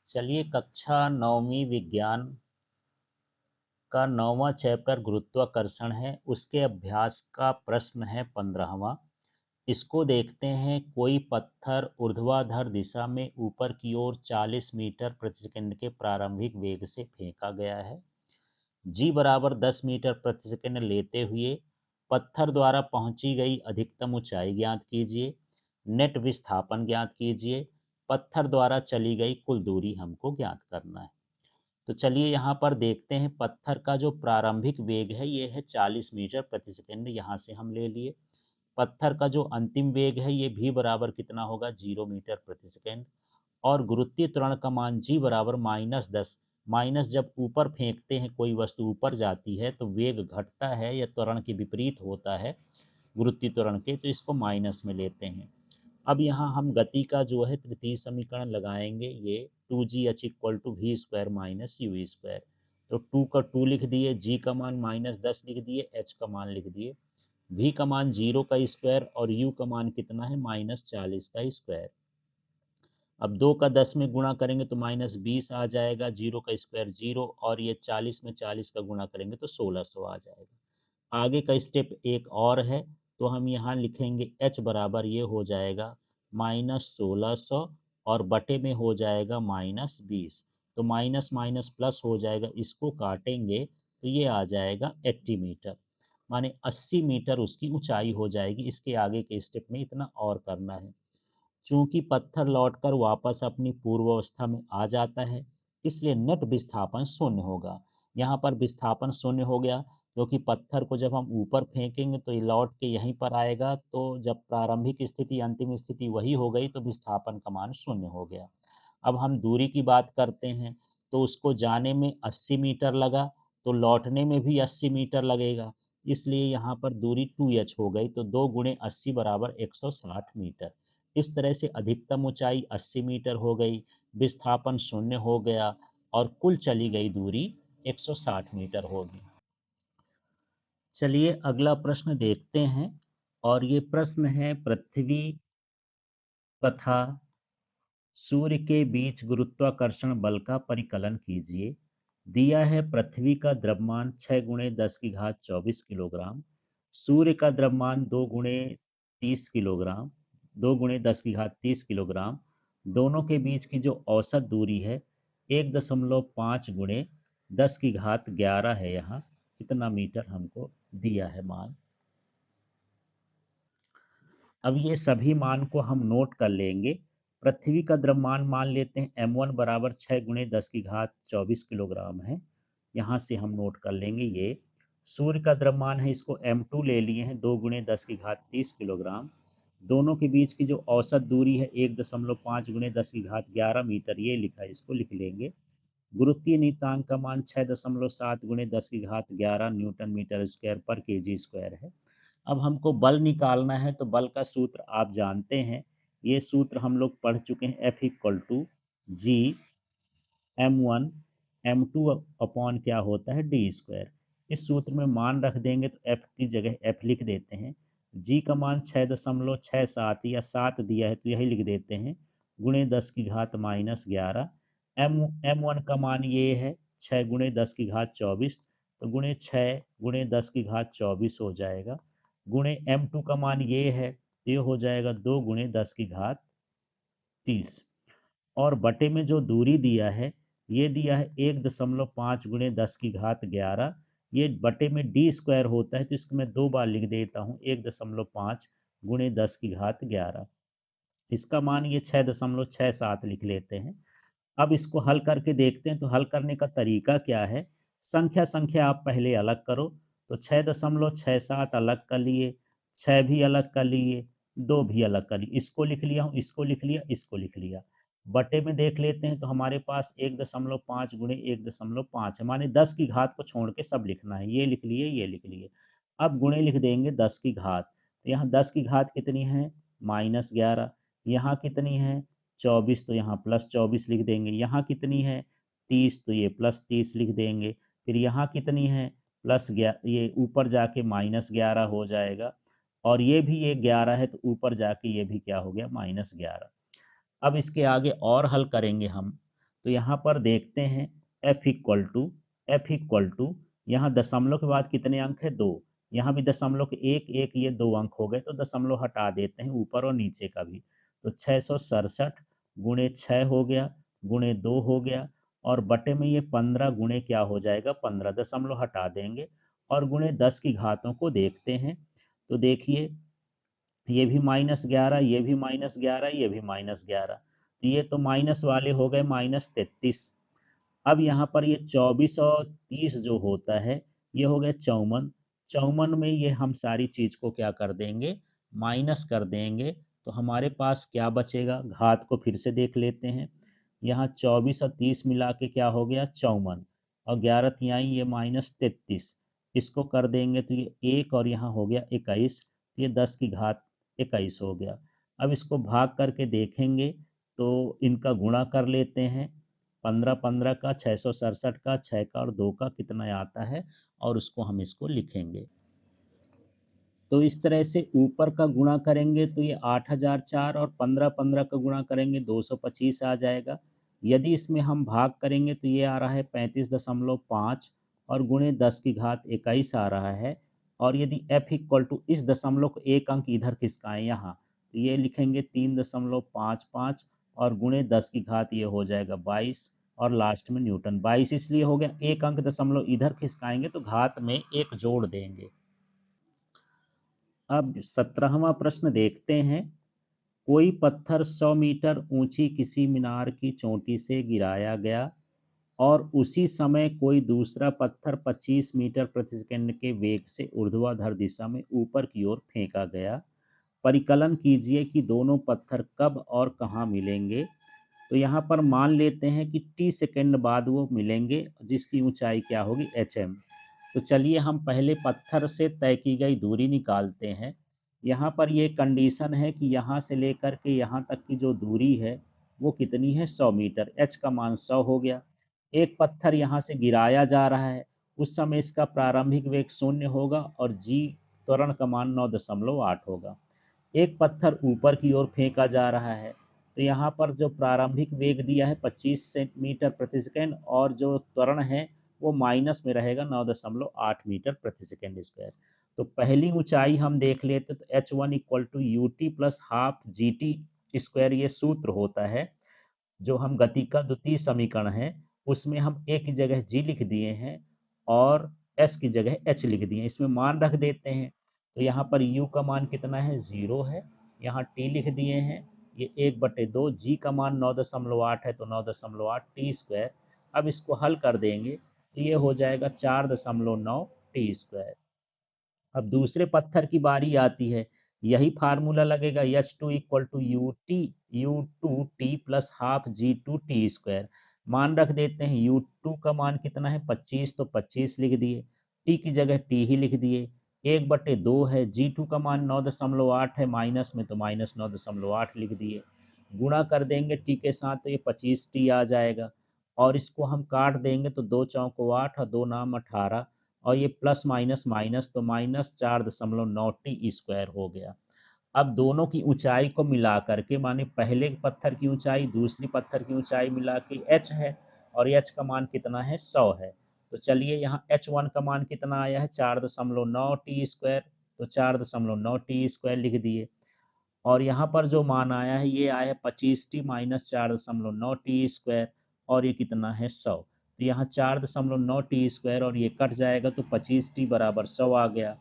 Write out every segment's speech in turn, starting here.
चलिए कक्षा 9वीं विज्ञान का 9वां चैप्टर गुरुत्वाकर्षण है। उसके अभ्यास का प्रश्न है 15वां। इसको देखते हैं। कोई पत्थर ऊर्ध्वाधर दिशा में ऊपर की ओर 40 मीटर प्रति सेकंड के प्रारंभिक वेग से फेंका गया है। जी बराबर 10 मीटर प्रति सेकंड लेते हुए पत्थर द्वारा पहुंची गई अधिकतम ऊंचाई ज्ञात कीजिए। नेट विस्थापन ज्ञात कीजिए। पत्थर द्वारा चली गई कुल दूरी हमको ज्ञात करना है। तो चलिए यहाँ पर देखते हैं। पत्थर का जो प्रारंभिक वेग है ये है 40 मीटर प्रति सेकंड, यहाँ से हम ले लिए। पत्थर का जो अंतिम वेग है ये भी बराबर कितना होगा, 0 मीटर प्रति सेकंड। और गुरुत्वीय त्वरण का मान जी बराबर -10। माइनस जब ऊपर फेंकते हैं, कोई वस्तु ऊपर जाती है तो वेग घटता है या त्वरण के विपरीत होता है गुरुत्वीय त्वरण के, तो इसको माइनस में लेते हैं। अब यहाँ हम गति का जो है तृतीय समीकरण लगाएंगे। ये 2gh = v² - u²। तो 2 का 2 लिख दिए, g का मान -10 लिख दिए, h का मान लिख दिए। v का मान 0 का स्क्वायर और u का मान कितना है, -40 का स्क्वायर। अब 2 का 10 में गुणा करेंगे तो -20 आ जाएगा, 0 का स्क्वायर 0, और ये 40 में 40 का गुणा करेंगे तो 1600 आ जाएगा। आगे का स्टेप एक और है, तो हम यहाँ लिखेंगे h बराबर ये हो जाएगा -1600 और बटे में हो जाएगा -20। तो माइनस माइनस प्लस हो जाएगा, इसको काटेंगे तो ये आ जाएगा 80 मीटर, माने 80 मीटर उसकी ऊंचाई हो जाएगी। इसके आगे के स्टेप में इतना और करना है। चूंकि पत्थर लौटकर वापस अपनी पूर्व अवस्था में आ जाता है, इसलिए नेट विस्थापन शून्य होगा। यहाँ पर विस्थापन शून्य हो गया क्योंकि पत्थर को जब हम ऊपर फेंकेंगे तो ये लौट के यहीं पर आएगा। तो जब प्रारंभिक स्थिति अंतिम स्थिति वही हो गई तो विस्थापन का मान शून्य हो गया। अब हम दूरी की बात करते हैं, तो उसको जाने में 80 मीटर लगा, तो लौटने में भी 80 मीटर लगेगा, इसलिए यहाँ पर दूरी 2h हो गई। तो 2 × 80 = 160 मीटर। इस तरह से अधिकतम ऊंचाई 80 मीटर हो गई, विस्थापन शून्य हो गया और कुल चली गई दूरी 160 मीटर होगी। चलिए अगला प्रश्न देखते हैं, और ये प्रश्न है पृथ्वी तथा सूर्य के बीच गुरुत्वाकर्षण बल का परिकलन कीजिए। दिया है पृथ्वी का द्रव्यमान 6 × 10⁻24 किलोग्राम, सूर्य का द्रव्यमान 2 × 30 किलोग्राम, 2 × 10⁻30 किलोग्राम। दोनों के बीच की जो औसत दूरी है 1.5 × 10⁻11 है। यहाँ इतना मीटर हमको दिया है मान। अब ये सभी मान को हम नोट कर लेंगे। पृथ्वी का द्रव्यमान मान लेते हैं m1 बराबर 6 × 10⁻24 किलोग्राम है, यहाँ से हम नोट कर लेंगे ये। सूर्य का द्रव्यमान है, इसको m2 ले लिए हैं, 2 × 10⁻30 किलोग्राम। दोनों के बीच की जो औसत दूरी है 1.5 × 10⁻11 मीटर, ये लिखा है, इसको लिख लेंगे। गुरुत्वीय नियतांक का मान 6.7 × 10⁻11 न्यूटन मीटर स्क्वायर पर केजी स्क्वायर है। अब हमको बल निकालना है, तो बल का सूत्र आप जानते हैं। ये सूत्र हम लोग पढ़ चुके हैं, F = G m1 m2 क्या होता है, d²। इस सूत्र में मान रख देंगे तो F की जगह F लिख देते हैं। G का मान 6.67 या 7 दिया है तो यही लिख देते हैं, × 10⁻−11। m1 का मान ये है 6 × 10⁻24, तो × 10⁻24 हो जाएगा। गुणे m2 का मान ये है, ये हो जाएगा 2 × 10⁻30। और बटे में जो दूरी दिया है, ये दिया है 1.5 × 10⁻11। ये बटे में d² होता है, तो इसको मैं 2 बार लिख देता हूँ, 1.5 × 10⁻11। इसका मान ये 6.67 लिख लेते हैं। अब इसको हल करके देखते हैं। तो हल करने का तरीका क्या है, संख्या संख्या आप पहले अलग करो। तो 6.67 अलग कर लिए, 6 भी अलग कर लिए, 2 भी अलग कर लिए। इसको लिख लिया हूँ, इसको लिख लिया, इसको लिख लिया। बटे में देख लेते हैं, तो हमारे पास 1.5 × 1.5 है, माने 10 की घात को छोड़ के सब लिखना है। ये लिख लिए, ये लिख लिए। अब गुणे लिख देंगे 10 की घात। तो यहाँ 10 की घात कितनी है, -11। यहाँ कितनी है, 24, तो यहाँ +24 लिख देंगे। यहाँ कितनी है, 30, तो ये +30 लिख देंगे। फिर यहाँ कितनी है, ये ऊपर जाके -11 हो जाएगा, और ये भी ये 11 है, तो ऊपर जाके ये भी क्या हो गया, -11। अब इसके आगे और हल करेंगे हम। तो यहाँ पर देखते हैं एफ इक्वल टू यहाँ दशमलव के बाद कितने अंक है 2, यहाँ भी दशमलव के एक एक ये 2 अंक हो गए तो दशमलव हटा देते हैं ऊपर और नीचे का भी। तो 667 गुणे 6 हो गया, गुणे 2 हो गया, और बटे में ये 15 गुणे क्या हो जाएगा 15, दशमलव हटा देंगे और गुणे 10 की घातों को देखते हैं। तो देखिए ये भी -11, ये भी -11, ये भी -11, तो ये तो माइनस वाले हो गए -33। अब यहाँ पर ये 24 और 30 जो होता है ये हो गया 54। 54 में ये हम सारी चीज़ को क्या कर देंगे माइनस कर देंगे, तो हमारे पास क्या बचेगा, घात को फिर से देख लेते हैं। यहाँ 24 और 30 मिला के क्या हो गया 54, और 11 तिहाई ये -33, इसको कर देंगे तो ये एक और यहाँ हो गया 21, ये 10 की घात 21 हो गया। अब इसको भाग करके देखेंगे तो इनका गुणा कर लेते हैं, 15 का, 667 का, 6 का और 2 का कितना आता है, और उसको हम इसको लिखेंगे। तो इस तरह से ऊपर का गुणा करेंगे तो ये 8004, और 15 का गुणा करेंगे 225 आ जाएगा। यदि इसमें हम भाग करेंगे तो ये आ रहा है 35.5, और गुणे 10 की घात 21 आ रहा है। और यदि f इक्वल टू इस दशमलव को एक अंक इधर खिसकाएं यहाँ, तो ये लिखेंगे 3.55, और गुणे 10 की घात ये हो जाएगा 22, और लास्ट में न्यूटन। 22 इसलिए हो गया, एक अंक दशमलव इधर खिसकाएंगे तो घात में एक जोड़ देंगे। अब 17वां प्रश्न देखते हैं। कोई पत्थर 100 मीटर ऊंची किसी मीनार की चोटी से गिराया गया और उसी समय कोई दूसरा पत्थर 25 मीटर प्रति सेकंड के वेग से ऊर्ध्वाधर दिशा में ऊपर की ओर फेंका गया। परिकलन कीजिए कि दोनों पत्थर कब और कहाँ मिलेंगे। तो यहाँ पर मान लेते हैं कि टी सेकंड बाद वो मिलेंगे, जिसकी ऊंचाई क्या होगी एच एम। तो चलिए हम पहले पत्थर से तय की गई दूरी निकालते हैं। यहाँ पर ये कंडीशन है कि यहाँ से लेकर के यहाँ तक की जो दूरी है वो कितनी है 100 मीटर, एच का मान 100 हो गया। एक पत्थर यहाँ से गिराया जा रहा है, उस समय इसका प्रारंभिक वेग 0 होगा और जी त्वरण का मान 9.8 होगा। एक पत्थर ऊपर की ओर फेंका जा रहा है, तो यहाँ पर जो प्रारंभिक वेग दिया है 25 मीटर प्रति सेकेंड, और जो त्वरण है वो माइनस में रहेगा 9.8 मीटर प्रति सेकेंड स्क्वायर। तो पहली ऊंचाई हम देख लेते तो h1 equal to U T plus half G T square, ये सूत्र होता है जो हम गति का द्वितीय समीकरण है उसमें हम ए की जगह जी लिख दिए हैं और एस की जगह एच लिख दिए हैं, इसमें मान रख देते हैं। तो यहाँ पर यू का मान कितना है 0 है, यहाँ टी लिख दिए हैं, ये 1/2, जी का मान 9.8 है तो 9.8 टी स्क्वायर। अब इसको हल कर देंगे तो ये हो जाएगा 4.9 टी स्क्वायर। अब दूसरे पत्थर की बारी आती है, यही फार्मूला लगेगा H two equal to U two T plus half G two T square. मान रख देते हैं, यू टू का मान कितना है 25, तो 25 लिख दिए, टी की जगह टी ही लिख दिए, 1/2 है, जी टू का मान 9.8 है माइनस में, तो -9.8 लिख दिए। गुणा कर देंगे टी के साथ तो ये 25 टी आ जाएगा, और इसको हम काट देंगे तो 2 चौको 8 और 2 नाम 18, और ये प्लस माइनस माइनस तो -4.9 टी स्क्वायर हो गया। अब दोनों की ऊंचाई को मिला करके, माने पहले पत्थर की ऊंचाई दूसरी पत्थर की ऊंचाई मिला के एच है, और एच का मान कितना है 100 है। तो चलिए यहाँ H1 का मान कितना आया है 4.9 टी स्क्वायर, तो 4.9 टी स्क्वायर लिख दिए। और यहाँ पर जो मान आया है ये आया है 25 टी माइनस 4.9 टी स्क्वायर, और ये कितना है 100। तो यहाँ 4.9 टी स्क्वायर और ये कट जाएगा तो 25 टी बराबर 100 आ गया।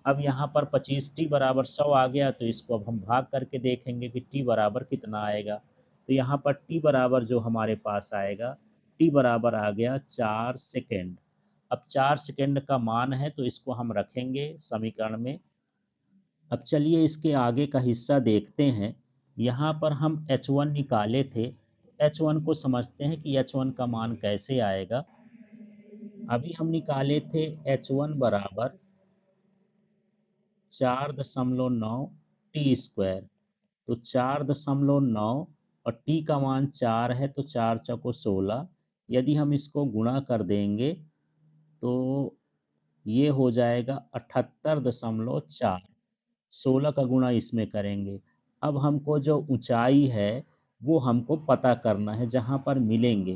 अब यहाँ पर 25 टी बराबर 100 आ गया, तो इसको अब हम भाग करके देखेंगे कि टी बराबर कितना आएगा। तो यहाँ पर टी बराबर जो हमारे पास आएगा, टी बराबर आ गया 4 सेकेंड। अब 4 सेकेंड का मान है तो इसको हम रखेंगे समीकरण में। अब चलिए इसके आगे का हिस्सा देखते हैं। यहाँ पर हम H1 निकाले थे, H1 को समझते हैं कि H1 का मान कैसे आएगा। अभी हम निकाले थे H1 बराबर 4.9 टी स्क्वायर, तो 4.9 और टी का मान 4 है तो 4 चौको 16, यदि हम इसको गुणा कर देंगे तो ये हो जाएगा 78.4, 16 का गुणा इसमें करेंगे। अब हमको जो ऊंचाई है वो हमको पता करना है जहाँ पर मिलेंगे।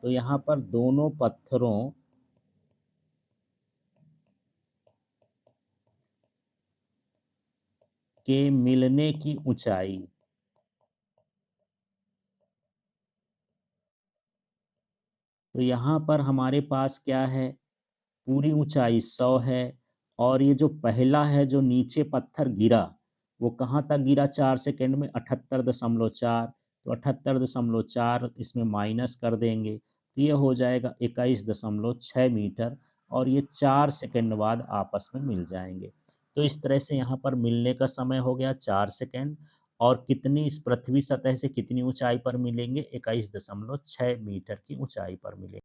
तो यहाँ पर दोनों पत्थरों के मिलने की ऊंचाई, तो यहाँ पर हमारे पास क्या है, पूरी ऊंचाई 100 है और ये जो पहला है जो नीचे पत्थर गिरा, वो कहाँ तक गिरा 4 सेकंड में 78.4, तो 78.4 इसमें माइनस कर देंगे तो ये हो जाएगा 21.6 मीटर और ये 4 सेकंड बाद आपस में मिल जाएंगे। तो इस तरह से यहाँ पर मिलने का समय हो गया 4 सेकंड और कितनी इस पृथ्वी सतह से कितनी ऊंचाई पर मिलेंगे, 21.6 मीटर की ऊंचाई पर मिलेंगे।